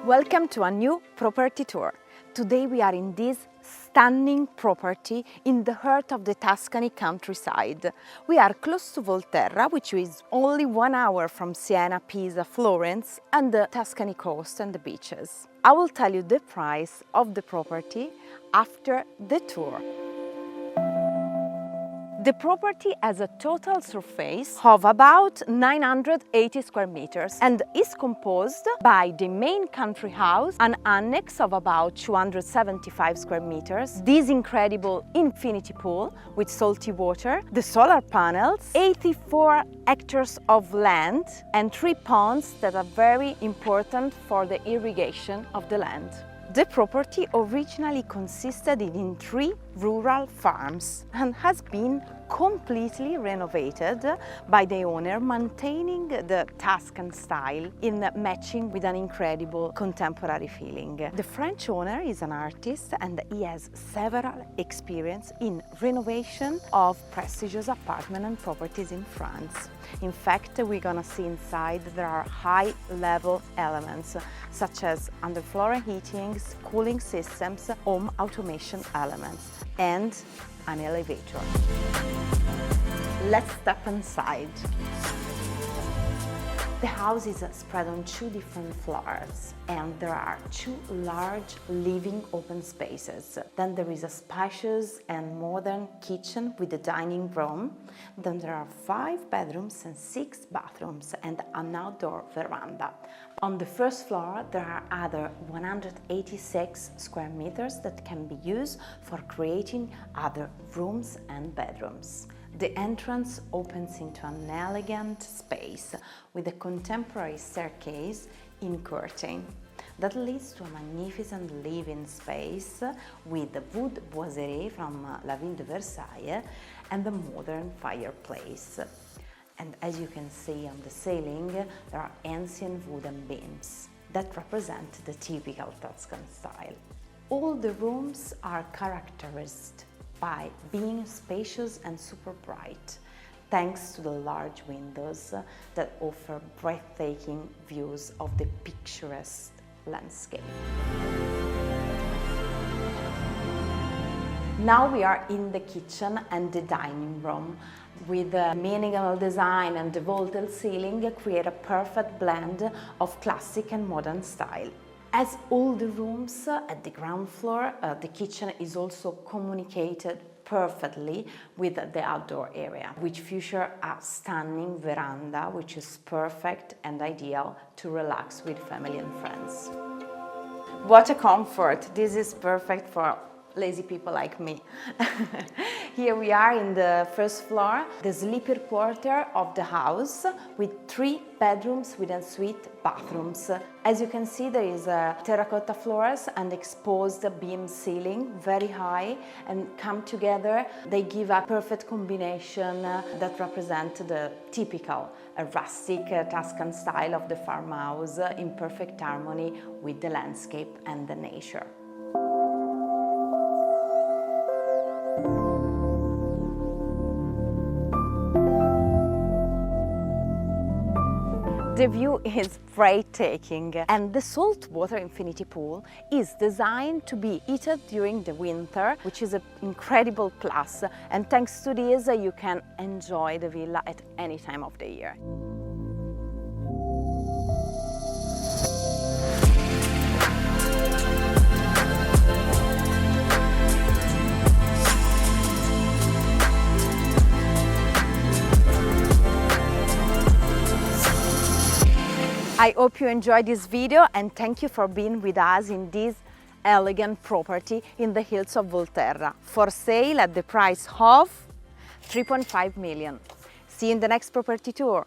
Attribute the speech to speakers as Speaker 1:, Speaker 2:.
Speaker 1: Welcome to a new property tour. Today we are in this stunning property in the heart of the Tuscany countryside. We are close to Volterra, which is only 1 hour from Siena, Pisa, Florence and the Tuscany coast and the beaches. I will tell you the price of the property after the tour. The property has a total surface of about 980 square meters and is composed by the main country house, an annex of about 275 square meters, this incredible infinity pool with salty water, the solar panels, 84 hectares of land and 3 ponds that are very important for the irrigation of the land. The property originally consisted in 3 rural farms and has been completely renovated by the owner, maintaining the Tuscan style in matching with an incredible contemporary feeling. The French owner is an artist and he has several experience in renovation of prestigious apartment and properties in France. In fact, we're gonna see inside there are high-level elements such as underfloor heating, cooling systems, home automation elements and an elevator. Let's step inside. The house is spread on 2 different floors and there are 2 large living open spaces. Then there is a spacious and modern kitchen with a dining room. Then there are 5 bedrooms and 6 bathrooms and an outdoor veranda. On the first floor there are other 186 square meters that can be used for creating other rooms and bedrooms. The entrance opens into an elegant space with a contemporary staircase in curtain that leads to a magnificent living space with the wood boiserie from La Ville de Versailles and the modern fireplace. And as you can see on the ceiling, there are ancient wooden beams that represent the typical Tuscan style. All the rooms are characterized by being spacious and super bright, thanks to the large windows that offer breathtaking views of the picturesque landscape. Now we are in the kitchen and the dining room. With the minimal design and the vaulted ceiling create a perfect blend of classic and modern style. As all the rooms at the ground floor, the kitchen is also communicated perfectly with the outdoor area, which features a stunning veranda, which is perfect and ideal to relax with family and friends. What a comfort! This is perfect for lazy people like me. Here we are in the first floor, the sleeper quarter of the house with 3 bedrooms with ensuite bathrooms. As you can see, there is terracotta floors and exposed beam ceiling, very high, and come together. They give a perfect combination that represents the typical rustic Tuscan style of the farmhouse in perfect harmony with the landscape and the nature. The view is breathtaking and the saltwater infinity pool is designed to be heated during the winter, which is an incredible plus, and thanks to this you can enjoy the villa at any time of the year. I hope you enjoyed this video and thank you for being with us in this elegant property in the hills of Volterra, for sale at the price of 3.5 million. See you in the next property tour.